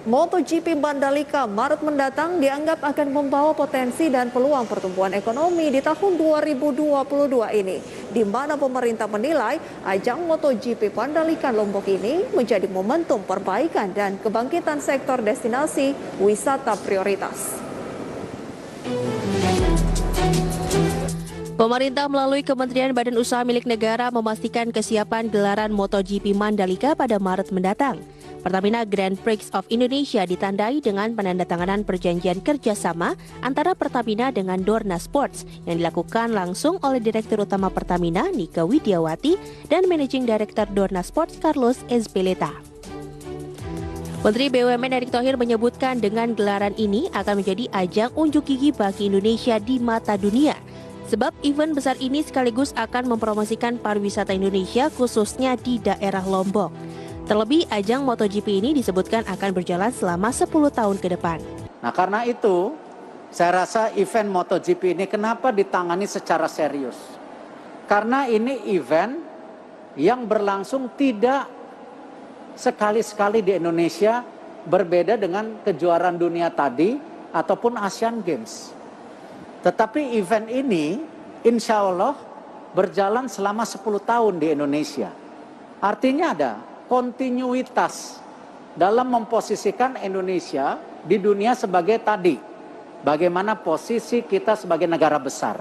MotoGP Mandalika Maret mendatang dianggap akan membawa potensi dan peluang pertumbuhan ekonomi di tahun 2022 ini, di mana pemerintah menilai ajang MotoGP Mandalika Lombok ini menjadi momentum perbaikan dan kebangkitan sektor destinasi wisata prioritas. Pemerintah melalui Kementerian Badan Usaha Milik Negara memastikan kesiapan gelaran MotoGP Mandalika pada Maret mendatang. Pertamina Grand Prix of Indonesia ditandai dengan penandatanganan perjanjian kerjasama antara Pertamina dengan Dorna Sports yang dilakukan langsung oleh Direktur Utama Pertamina Nike Widiawati dan Managing Director Dorna Sports Carlos Ezpeleta. Menteri BUMN Erick Thohir menyebutkan dengan gelaran ini akan menjadi ajang unjuk gigi bagi Indonesia di mata dunia. Sebab event besar ini sekaligus akan mempromosikan pariwisata Indonesia khususnya di daerah Lombok. Terlebih ajang MotoGP ini disebutkan akan berjalan selama 10 tahun ke depan. Nah karena itu saya rasa event MotoGP ini kenapa ditangani secara serius. Karena ini event yang berlangsung tidak sekali-sekali di Indonesia, berbeda dengan kejuaraan dunia tadi ataupun Asian Games. Tetapi event ini insya Allah berjalan selama 10 tahun di Indonesia. Artinya ada kontinuitas dalam memposisikan Indonesia di dunia sebagai tadi. Bagaimana posisi kita sebagai negara besar.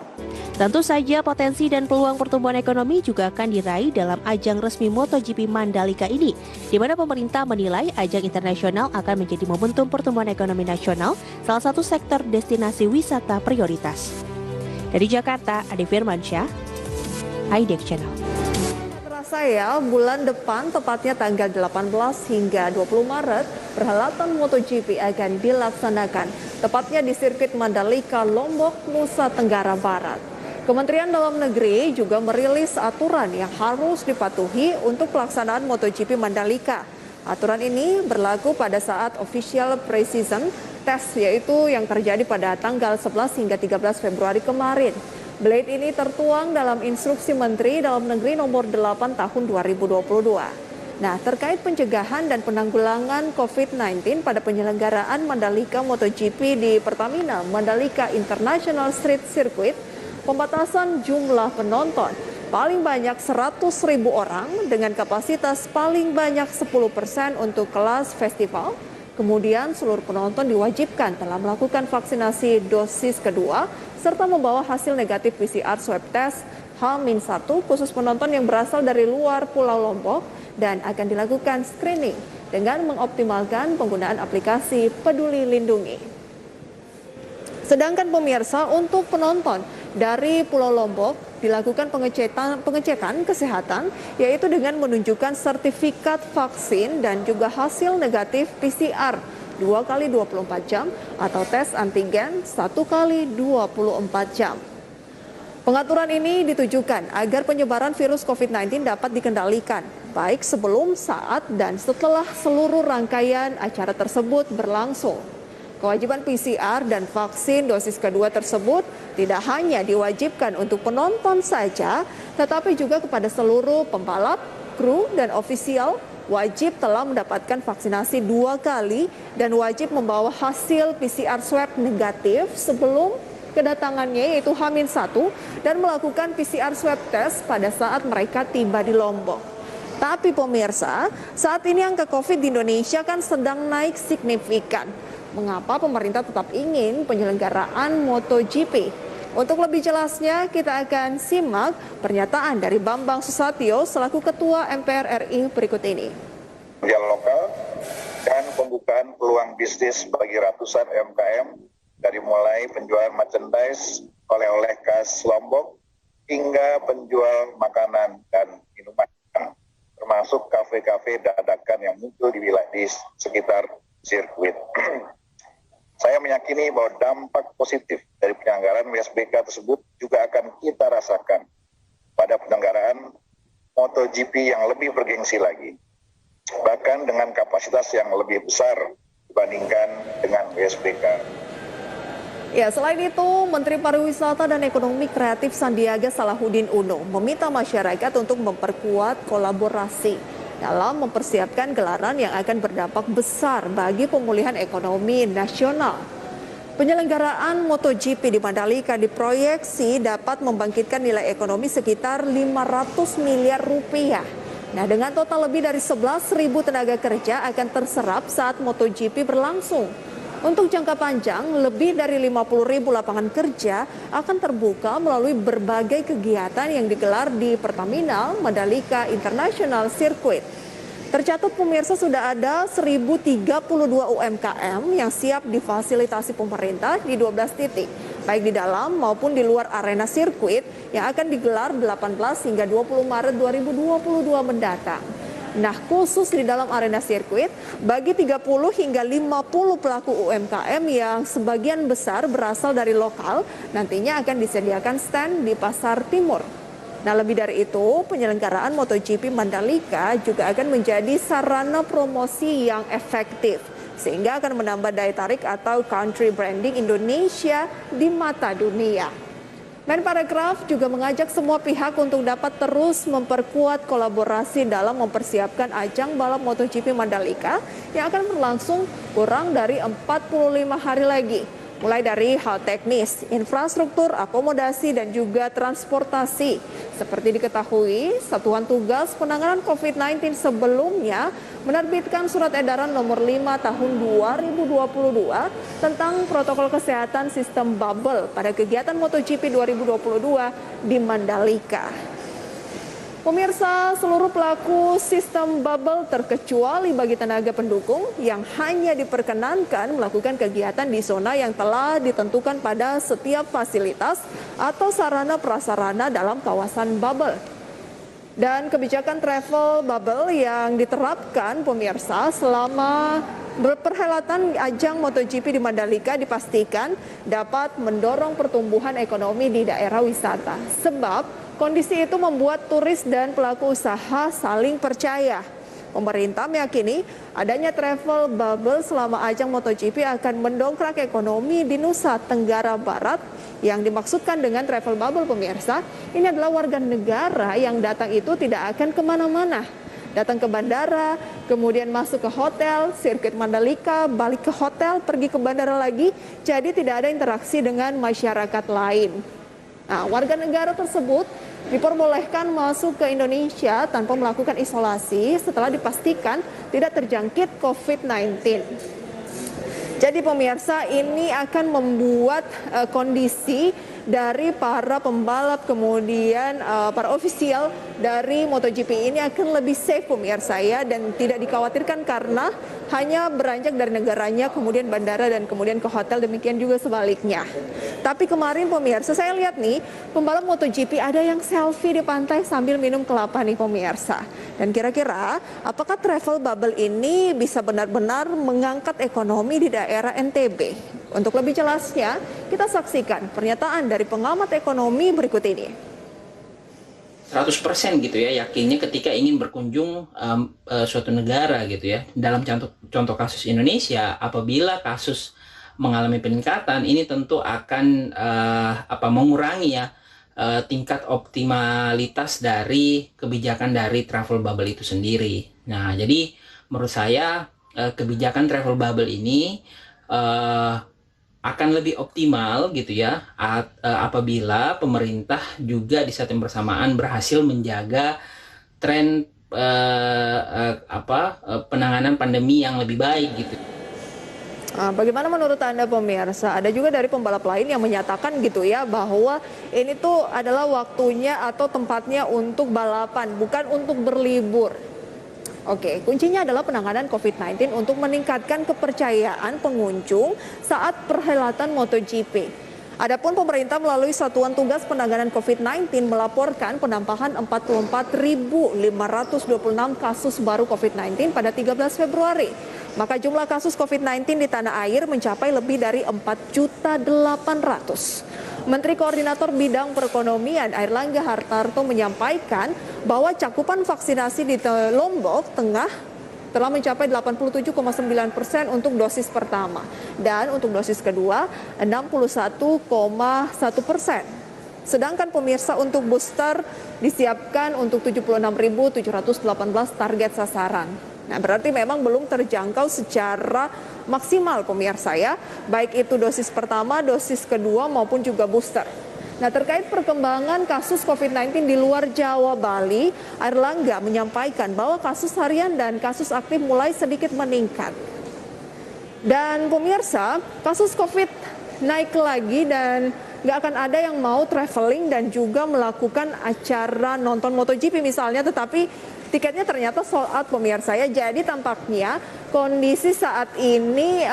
Tentu saja potensi dan peluang pertumbuhan ekonomi juga akan diraih dalam ajang resmi MotoGP Mandalika ini, di mana pemerintah menilai ajang internasional akan menjadi momentum pertumbuhan ekonomi nasional, salah satu sektor destinasi wisata prioritas. Dari Jakarta, Ade Firmansyah, HiDeck Channel. Saya bulan depan, tepatnya tanggal 18 hingga 20 Maret, perhelatan MotoGP akan dilaksanakan, tepatnya di sirkuit Mandalika, Lombok, Nusa Tenggara Barat. Kementerian Dalam Negeri juga merilis aturan yang harus dipatuhi untuk pelaksanaan MotoGP Mandalika. Aturan ini berlaku pada saat official pre-season test, yaitu yang terjadi pada tanggal 11 hingga 13 Februari kemarin. Blade ini tertuang dalam Instruksi Menteri Dalam Negeri nomor 8 tahun 2022. Nah, terkait pencegahan dan penanggulangan COVID-19 pada penyelenggaraan Mandalika MotoGP di Pertamina Mandalika International Street Circuit, pembatasan jumlah penonton paling banyak 100.000 orang dengan kapasitas paling banyak 10% untuk kelas festival. Kemudian seluruh penonton diwajibkan telah melakukan vaksinasi dosis kedua serta membawa hasil negatif PCR swab test H-1 khusus penonton yang berasal dari luar Pulau Lombok dan akan dilakukan screening dengan mengoptimalkan penggunaan aplikasi Peduli Lindungi. Sedangkan pemirsa, untuk penonton dari Pulau Lombok dilakukan pengecekan kesehatan, yaitu dengan menunjukkan sertifikat vaksin dan juga hasil negatif PCR 2 kali 24 jam atau tes antigen 1 kali 24 jam. Pengaturan ini ditujukan agar penyebaran virus COVID-19 dapat dikendalikan, baik sebelum, saat, dan setelah seluruh rangkaian acara tersebut berlangsung. Kewajiban PCR dan vaksin dosis kedua tersebut tidak hanya diwajibkan untuk penonton saja, tetapi juga kepada seluruh pembalap, kru, dan ofisial wajib telah mendapatkan vaksinasi 2 kali dan wajib membawa hasil PCR swab negatif sebelum kedatangannya, yaitu H-1, dan melakukan PCR swab test pada saat mereka tiba di Lombok. Tapi pemirsa, saat ini angka COVID di Indonesia kan sedang naik signifikan. Mengapa pemerintah tetap ingin penyelenggaraan MotoGP? Untuk lebih jelasnya, kita akan simak pernyataan dari Bambang Susatyo selaku Ketua MPR RI berikut ini. Lokal dan pembukaan peluang bisnis bagi ratusan UMKM dari mulai penjual merchandise, oleh-oleh khas Lombok hingga penjual makanan dan minuman, termasuk kafe-kafe dadakan yang muncul di wilayah di sekitar sirkuit. Saya meyakini bahwa dampak positif dari penyelenggaraan WSBK tersebut juga akan kita rasakan pada penyelenggaraan MotoGP yang lebih bergengsi lagi, bahkan dengan kapasitas yang lebih besar dibandingkan dengan WSBK. Ya, selain itu, Menteri Pariwisata dan Ekonomi Kreatif Sandiaga Salahuddin Uno meminta masyarakat untuk memperkuat kolaborasi dalam mempersiapkan gelaran yang akan berdampak besar bagi pemulihan ekonomi nasional. Penyelenggaraan MotoGP di Mandalika diproyeksi dapat membangkitkan nilai ekonomi sekitar 500 miliar rupiah. Nah, dengan total lebih dari 11.000 tenaga kerja akan terserap saat MotoGP berlangsung. Untuk jangka panjang, lebih dari 50.000 lapangan kerja akan terbuka melalui berbagai kegiatan yang digelar di Pertamina Mandalika International Circuit. Tercatat pemirsa sudah ada 1.032 UMKM yang siap difasilitasi pemerintah di 12 titik, baik di dalam maupun di luar arena sirkuit yang akan digelar 18 hingga 20 Maret 2022 mendatang. Nah, khusus di dalam arena sirkuit, bagi 30 hingga 50 pelaku UMKM yang sebagian besar berasal dari lokal, nantinya akan disediakan stand di Pasar Timur. Nah, lebih dari itu, penyelenggaraan MotoGP Mandalika juga akan menjadi sarana promosi yang efektif, sehingga akan menambah daya tarik atau country branding Indonesia di mata dunia. Menparekraf juga mengajak semua pihak untuk dapat terus memperkuat kolaborasi dalam mempersiapkan ajang balap MotoGP Mandalika yang akan berlangsung kurang dari 45 hari lagi. Mulai dari hal teknis, infrastruktur, akomodasi, dan juga transportasi. Seperti diketahui, Satuan Tugas Penanganan COVID-19 sebelumnya menerbitkan surat edaran nomor 5 tahun 2022 tentang protokol kesehatan sistem bubble pada kegiatan MotoGP 2022 di Mandalika. Pemirsa, seluruh pelaku sistem bubble terkecuali bagi tenaga pendukung yang hanya diperkenankan melakukan kegiatan di zona yang telah ditentukan pada setiap fasilitas atau sarana prasarana dalam kawasan bubble. Dan kebijakan travel bubble yang diterapkan pemirsa selama perhelatan ajang MotoGP di Mandalika dipastikan dapat mendorong pertumbuhan ekonomi di daerah wisata. Sebab kondisi itu membuat turis dan pelaku usaha saling percaya. Pemerintah meyakini adanya travel bubble selama ajang MotoGP akan mendongkrak ekonomi di Nusa Tenggara Barat. Yang dimaksudkan dengan travel bubble pemirsa, ini adalah warga negara yang datang itu tidak akan kemana-mana. Datang ke bandara, kemudian masuk ke hotel, sirkuit Mandalika, balik ke hotel, pergi ke bandara lagi, jadi tidak ada interaksi dengan masyarakat lain. Nah, warga negara tersebut diperbolehkan masuk ke Indonesia tanpa melakukan isolasi setelah dipastikan tidak terjangkit COVID-19. Jadi pemirsa, ini akan membuat kondisi dari para pembalap kemudian para ofisial dari MotoGP ini akan lebih safe pemirsa ya, dan tidak dikhawatirkan karena hanya beranjak dari negaranya kemudian bandara dan kemudian ke hotel, demikian juga sebaliknya. Tapi kemarin pemirsa saya lihat nih pembalap MotoGP ada yang selfie di pantai sambil minum kelapa nih pemirsa. Dan kira-kira apakah travel bubble ini bisa benar-benar mengangkat ekonomi di daerah NTB? Untuk lebih jelasnya, kita saksikan pernyataan dari pengamat ekonomi berikut ini. 100% gitu ya, yakinnya ketika ingin berkunjung suatu negara gitu ya. Dalam contoh kasus Indonesia, apabila kasus mengalami peningkatan, ini tentu akan mengurangi ya tingkat optimalitas dari kebijakan dari travel bubble itu sendiri. Nah, jadi menurut saya kebijakan travel bubble ini akan lebih optimal gitu ya apabila pemerintah juga di saat yang bersamaan berhasil menjaga tren penanganan pandemi yang lebih baik gitu. Bagaimana menurut Anda pemirsa? Ada juga dari pembalap lain yang menyatakan gitu ya bahwa ini tuh adalah waktunya atau tempatnya untuk balapan, bukan untuk berlibur. Oke, kuncinya adalah penanganan COVID-19 untuk meningkatkan kepercayaan pengunjung saat perhelatan MotoGP. Adapun pemerintah melalui Satuan Tugas Penanganan COVID-19 melaporkan penambahan 44.526 kasus baru COVID-19 pada 13 Februari. Maka jumlah kasus COVID-19 di tanah air mencapai lebih dari 4.800.000. Menteri Koordinator Bidang Perekonomian Airlangga Hartarto menyampaikan bahwa cakupan vaksinasi di Lombok Tengah telah mencapai 87,9% untuk dosis pertama dan untuk dosis kedua 61,1%. Sedangkan pemirsa untuk booster disiapkan untuk 76.718 target sasaran. Nah, berarti memang belum terjangkau secara maksimal pemirsa ya, baik itu dosis pertama, dosis kedua maupun juga booster. Nah, terkait perkembangan kasus COVID-19 di luar Jawa, Bali, Airlangga menyampaikan bahwa kasus harian dan kasus aktif mulai sedikit meningkat. Dan pemirsa, kasus COVID naik lagi dan nggak akan ada yang mau traveling dan juga melakukan acara nonton MotoGP misalnya, tetapi tiketnya ternyata sold out pemirsa ya. Jadi tampaknya kondisi saat ini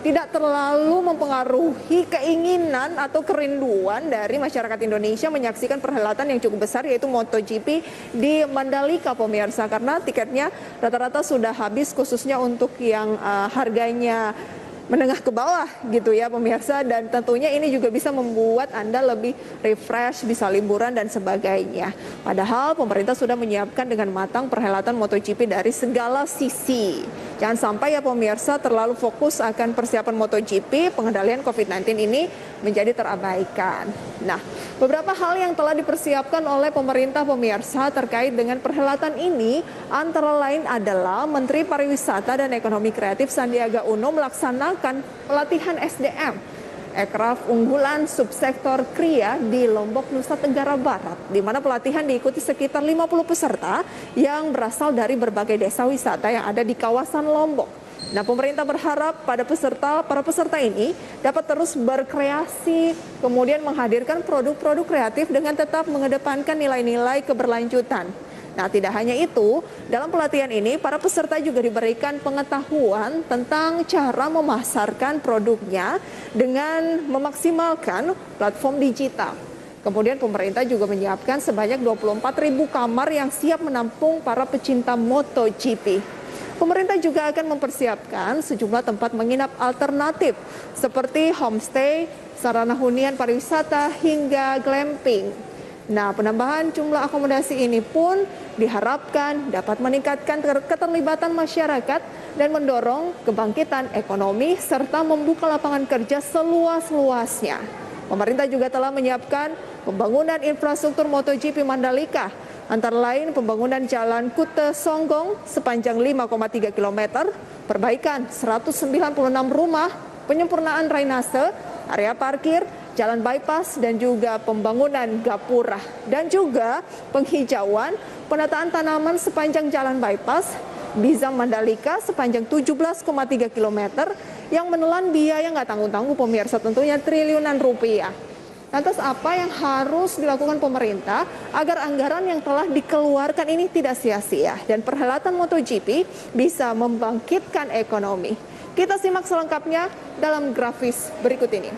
tidak terlalu mempengaruhi keinginan atau kerinduan dari masyarakat Indonesia menyaksikan perhelatan yang cukup besar yaitu MotoGP di Mandalika pemirsa, karena tiketnya rata-rata sudah habis khususnya untuk yang harganya menengah ke bawah gitu ya pemirsa, dan tentunya ini juga bisa membuat Anda lebih refresh, bisa liburan dan sebagainya. Padahal pemerintah sudah menyiapkan dengan matang perhelatan MotoGP dari segala sisi. Jangan sampai ya pemirsa terlalu fokus akan persiapan MotoGP, pengendalian COVID-19 ini menjadi terabaikan. Nah, beberapa hal yang telah dipersiapkan oleh pemerintah pemirsa terkait dengan perhelatan ini antara lain adalah Menteri Pariwisata dan Ekonomi Kreatif Sandiaga Uno melaksanakan pelatihan SDM Ekraf unggulan subsektor Kria di Lombok, Nusa Tenggara Barat, di mana pelatihan diikuti sekitar 50 peserta yang berasal dari berbagai desa wisata yang ada di kawasan Lombok. Nah, pemerintah berharap para peserta ini dapat terus berkreasi, kemudian menghadirkan produk-produk kreatif dengan tetap mengedepankan nilai-nilai keberlanjutan. Nah, tidak hanya itu, dalam pelatihan ini para peserta juga diberikan pengetahuan tentang cara memasarkan produknya dengan memaksimalkan platform digital. Kemudian pemerintah juga menyiapkan sebanyak 24.000 kamar yang siap menampung para pecinta MotoGP. Pemerintah juga akan mempersiapkan sejumlah tempat menginap alternatif seperti homestay, sarana hunian pariwisata, hingga glamping. Nah, penambahan jumlah akomodasi ini pun diharapkan dapat meningkatkan keterlibatan masyarakat dan mendorong kebangkitan ekonomi serta membuka lapangan kerja seluas-luasnya. Pemerintah juga telah menyiapkan pembangunan infrastruktur MotoGP Mandalika, antara lain pembangunan jalan Kute Songgong sepanjang 5,3 km, perbaikan 196 rumah, penyempurnaan drainase, area parkir, jalan bypass, dan juga pembangunan gapura, dan juga penghijauan, penataan tanaman sepanjang jalan bypass Bizang Mandalika sepanjang 17,3 km yang menelan biaya nggak tanggung-tanggung pemirsa, tentunya triliunan rupiah. Lantas apa yang harus dilakukan pemerintah agar anggaran yang telah dikeluarkan ini tidak sia-sia dan perhelatan MotoGP bisa membangkitkan ekonomi? Kita simak selengkapnya dalam grafis berikut ini.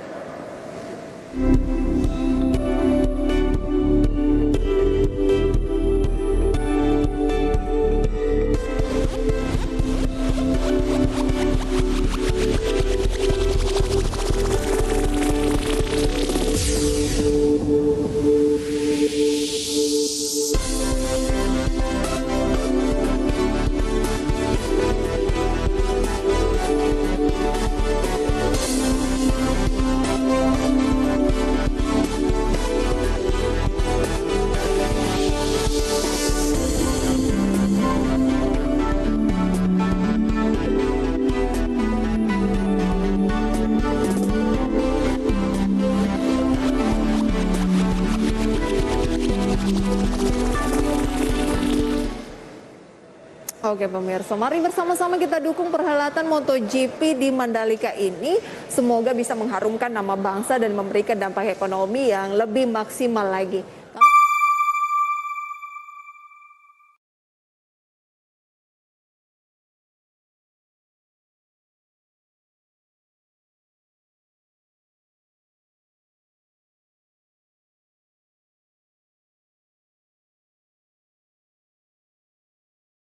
Oke pemirsa, mari bersama-sama kita dukung perhelatan MotoGP di Mandalika ini. Semoga bisa mengharumkan nama bangsa dan memberikan dampak ekonomi yang lebih maksimal lagi.